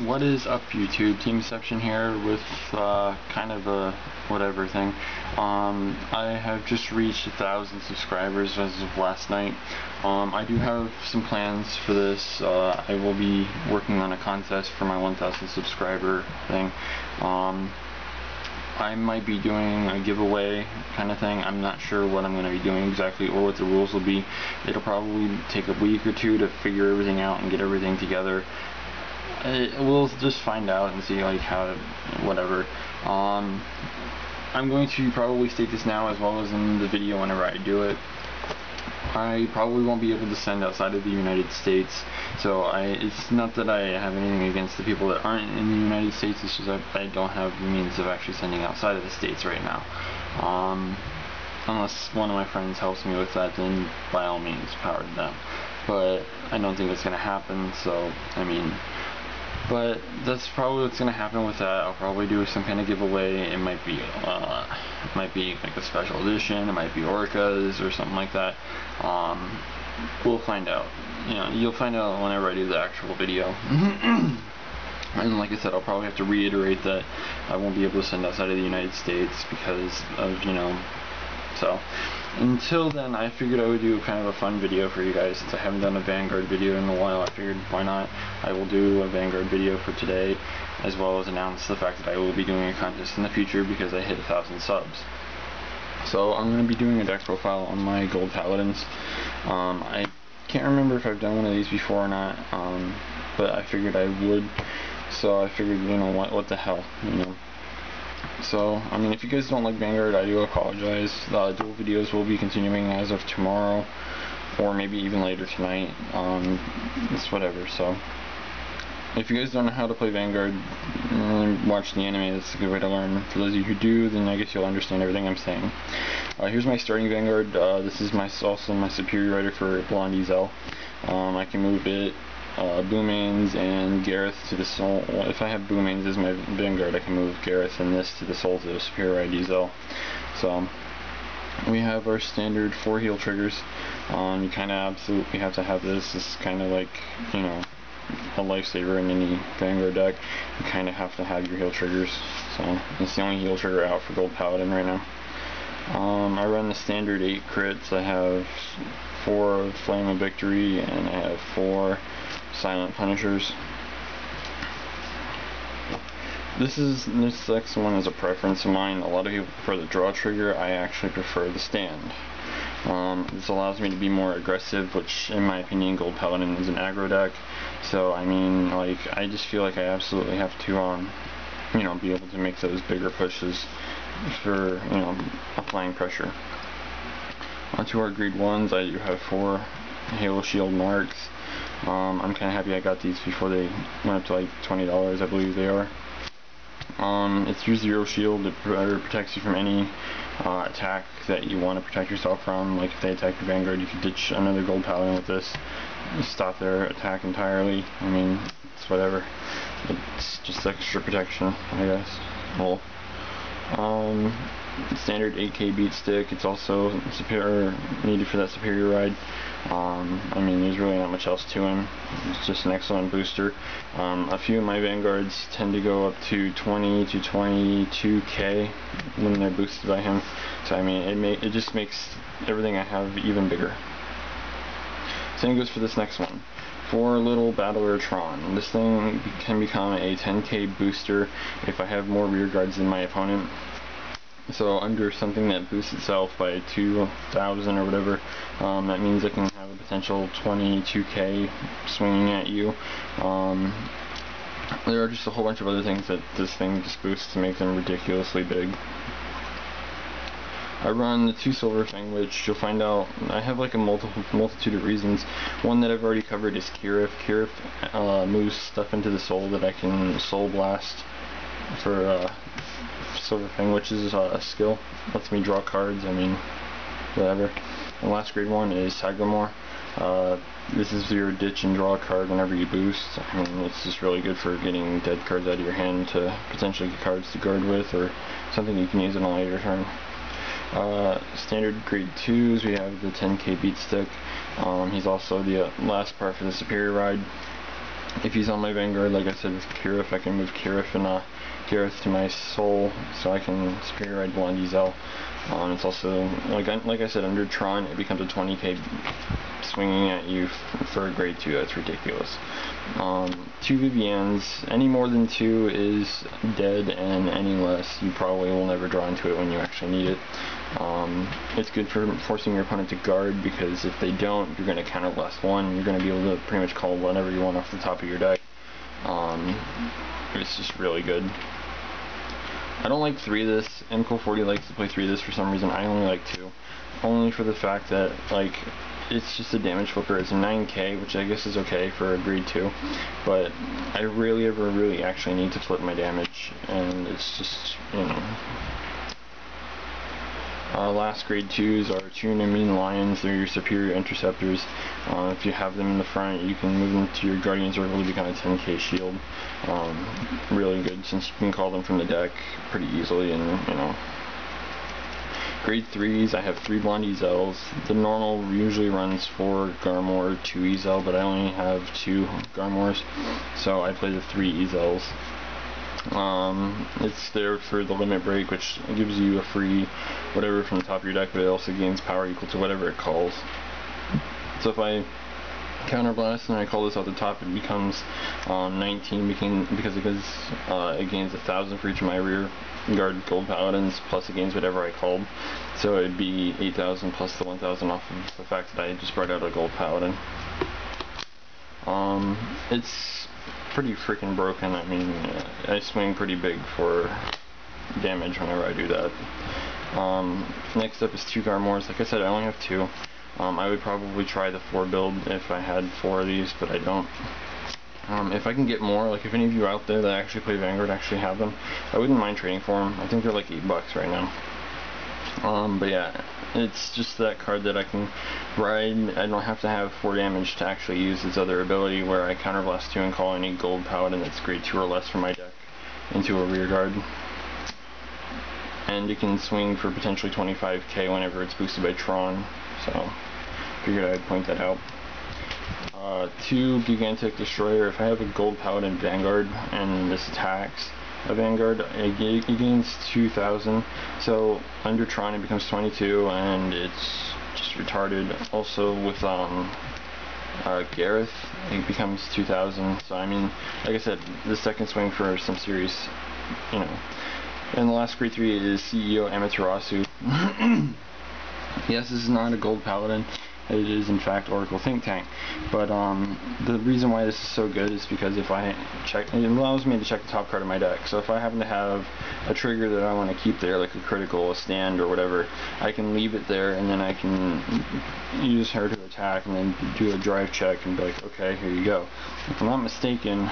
What is up, YouTube? Team Deception here with kind of a whatever thing. I have just reached 1,000 subscribers as of last night. I do have some plans for this. I will be working on a contest for my 1,000 subscriber thing. I might be doing a giveaway kind of thing. I'm not sure what I'm going to be doing exactly or what the rules will be. It'll probably take a week or two to figure everything out and get everything together. We'll just find out and see like how whatever. I'm going to probably state this now as well as in the video whenever I do it. I probably won't be able to send outside of the United States, so it's not that I have anything against the people that aren't in the United States, it's just that I don't have the means of actually sending outside of the States right now. Unless one of my friends helps me with that, then by all means, power to them. But I don't think that's going to happen, so, I mean, but that's probably what's going to happen with that. I'll probably do some kind of giveaway. It might be like a special edition, it might be orcas or something like that. We'll find out. You know, you'll find out whenever I do the actual video. And like I said, I'll probably have to reiterate that I won't be able to send outside of the United States because of, you know, so until then I figured I would do kind of a fun video for you guys. Since I haven't done a Vanguard video in a while, I figured why not. I will do a Vanguard video for today, as well as announce the fact that I will be doing a contest in the future because I hit 1,000 subs. So I'm going to be doing a dex profile on my gold paladins. I can't remember if I've done one of these before or not, but I figured I would. So I figured, you know, what the hell, you know. So, I mean, if you guys don't like Vanguard, I do apologize. The dual videos will be continuing as of tomorrow, or maybe even later tonight. It's whatever, so. If you guys don't know how to play Vanguard, watch the anime, that's a good way to learn. For those of you who do, then I guess you'll understand everything I'm saying. Here's my starting Vanguard. This is also my superior rider for Blondie Zell. I can move it, Boomains and Gareth to the soul. If I have Boomains as my Vanguard, I can move Gareth and this to the soul to the superior ID Zell. So we have our standard 4 heal triggers. You kind of absolutely have to have this. This is kind of like, you know, a lifesaver in any Vanguard deck. You kind of have to have your heal triggers. So it's the only heal trigger out for Gold Paladin right now. I run the standard 8 crits. I have 4 Flame of Victory and I have 4 Silent Punishers. This next one is a preference of mine. A lot of people prefer the draw trigger. I actually prefer the stand. This allows me to be more aggressive, which in my opinion Gold Paladin is an aggro deck. So I mean, like, I just feel like I absolutely have to you know, be able to make those bigger pushes for, you know, applying pressure. Onto our grade 1s, I do have 4 Halo Shield marks. I'm kind of happy I got these before they went up to like $20, I believe they are. It's your 0 shield. It protects you from any attack that you want to protect yourself from. Like if they attack your Vanguard, you can ditch another Gold Paladin with this, stop their attack entirely. I mean, it's whatever. It's just extra protection, I guess. Well, standard 8K beat stick. It's also needed for that superior ride. I mean, there's really not much else to him. It's just an excellent booster. A few of my Vanguards tend to go up to 20 to 22K when they're boosted by him. So I mean, it just makes everything I have even bigger. Same goes for this next one. For little Battler Tron. This thing can become a 10K booster if I have more rear guards than my opponent. So under something that boosts itself by 2,000 or whatever, that means it can have a potential 22K swinging at you. There are just a whole bunch of other things that this thing just boosts to make them ridiculously big. I run the 2 silver thing, which you'll find out I have like a multitude of reasons. One that I've already covered is Kirith. Kirith moves stuff into the soul that I can soul blast for silver thing, which is a skill. Lets me draw cards. I mean, whatever. And last grade 1 is Sagramore. This is your ditch and draw card whenever you boost. I mean, it's just really good for getting dead cards out of your hand to potentially get cards to guard with, or something you can use in a later turn. Standard grade 2s, we have the 10K beat stick. He's also the last part for the superior ride. If he's on my Vanguard, like I said, with Kirif, I can move Kirif and Gareth to my Soul, so I can Superior Ride Blondie Zell. It's also, like I said, under Tron, it becomes a 20k swinging at you for a grade 2. That's ridiculous. 2 Vivians, any more than 2 is dead, and any less, you probably will never draw into it when you actually need it. It's good for forcing your opponent to guard, because if they don't, you're going to counterblast 1, you're going to be able to pretty much call whatever you want off the top of your deck. It's just really good. I don't like 3 of this. MCO40 likes to play 3 of this for some reason. I only like 2. Only for the fact that, like, it's just a damage flipper. It's a 9k, which I guess is okay for a grade 2. But I really actually need to flip my damage. And it's just, you know. Last grade 2s are Tune and Mean Lions. They're your superior interceptors. If you have them in the front, you can move them to your Guardian Circle to become a 10k shield. Really good, since you can call them from the deck pretty easily. And, you know, grade 3s, I have 3 Blondie Zells. The normal usually runs 4 Garmor, 2 Ezel, but I only have 2 Garmors, so I play the 3 Ezels. It's there for the limit break, which gives you a free whatever from the top of your deck, but it also gains power equal to whatever it calls. So if I counterblast and I call this out the top, it becomes 19 because it gains 1,000 for each of my rear guard gold paladins, plus it gains whatever I called. So it'd be 8,000 plus the 1,000 off of the fact that I just brought out a gold paladin. It's pretty freaking broken. I mean, I swing pretty big for damage whenever I do that. Next up is 2 Garmors. Like I said, I only have 2. I would probably try the 4 build if I had 4 of these, but I don't. If I can get more, like if any of you out there that actually play Vanguard actually have them, I wouldn't mind trading for them. I think they're like $8 right now. But yeah, it's just that card that I can ride. I don't have to have 4 damage to actually use its other ability, where I counterblast 2 and call any gold paladin that's grade 2 or less from my deck into a rear guard. And it can swing for potentially 25k whenever it's boosted by Tron, so figured I'd point that out. 2 Gigantic Destroyer. If I have a gold paladin Vanguard and this attacks a Vanguard, it gains 2,000. So under Tron it becomes 22, and it's just retarded. Also with Gareth, it becomes 2,000. So I mean, like I said, this deck can swing for some serious, you know. And the last grade 3 is CEO Amaterasu. Yes, this is not a gold paladin. It is in fact Oracle Think Tank, but the reason why this is so good is because if I check, it allows me to check the top card of my deck. So if I happen to have a trigger that I want to keep there, like a critical, a stand, or whatever, I can leave it there, and then I can use her to attack, and then do a drive check, and be like, okay, here you go. If I'm not mistaken,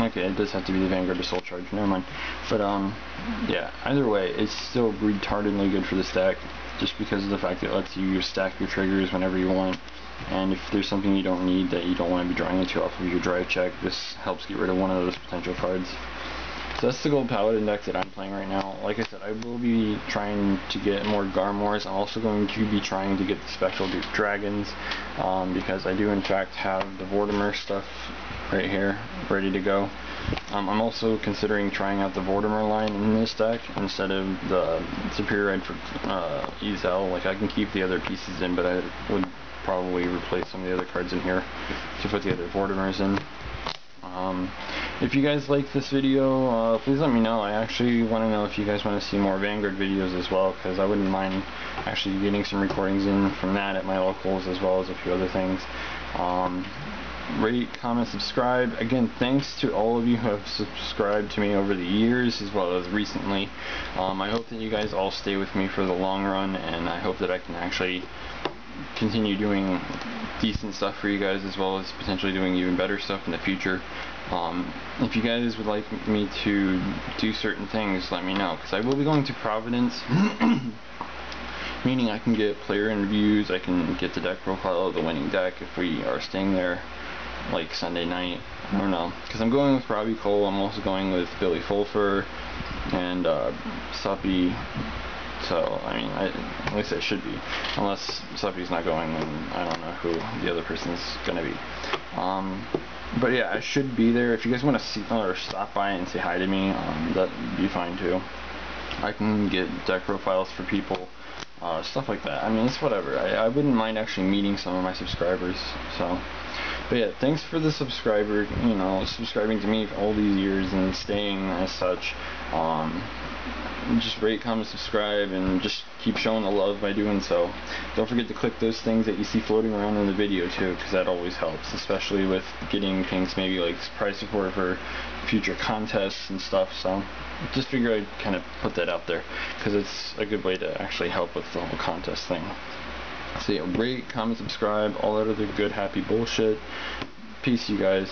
okay, it does have to be the Vanguard to Soul Charge, never mind. But yeah, either way, it's still retardedly good for this deck, just because of the fact that it lets you stack your triggers whenever you want. And if there's something you don't need that you don't want to be drawing into off of your drive check, this helps get rid of one of those potential cards. So that's the gold paladin deck that I'm playing right now. Like I said, I will be trying to get more Garmors. I'm also going to be trying to get the Spectral Duke Dragons, because I do in fact have the Vortimer stuff right here ready to go. I'm also considering trying out the Vortimer line in this deck instead of the Superior Ride for Ezel. Like, I can keep the other pieces in, but I would probably replace some of the other cards in here to put the other Vortimers in. If you guys like this video, please let me know. I actually want to know if you guys want to see more Vanguard videos as well, because I wouldn't mind actually getting some recordings in from that at my locals, as well as a few other things. Rate, comment, subscribe. Again, thanks to all of you who have subscribed to me over the years as well as recently. I hope that you guys all stay with me for the long run, and I hope that I can actually continue doing decent stuff for you guys, as well as potentially doing even better stuff in the future. If you guys would like me to do certain things, let me know, because I will be going to Providence. Meaning I can get player interviews, I can get the deck profile of the winning deck if we are staying there like Sunday night. I don't know, because I'm going with Robbie Cole. I'm also going with Billy Fulfer and Soppy So, I mean, at least I should be. Unless somebody's not going, then I don't know who the other person's gonna be. But yeah, I should be there. If you guys want to see or stop by and say hi to me, that'd be fine too. I can get deck profiles for people, stuff like that. I mean, it's whatever. I wouldn't mind actually meeting some of my subscribers. So, but yeah, thanks for the subscriber, you know, subscribing to me for all these years and staying as such. Just rate, comment, subscribe, and just keep showing the love by doing so. Don't forget to click those things that you see floating around in the video too, because that always helps, especially with getting things maybe like prize support for future contests and stuff. So just figure I'd kind of put that out there, because it's a good way to actually help with the whole contest thing. So yeah, rate, comment, subscribe, all that other good happy bullshit. Peace, you guys.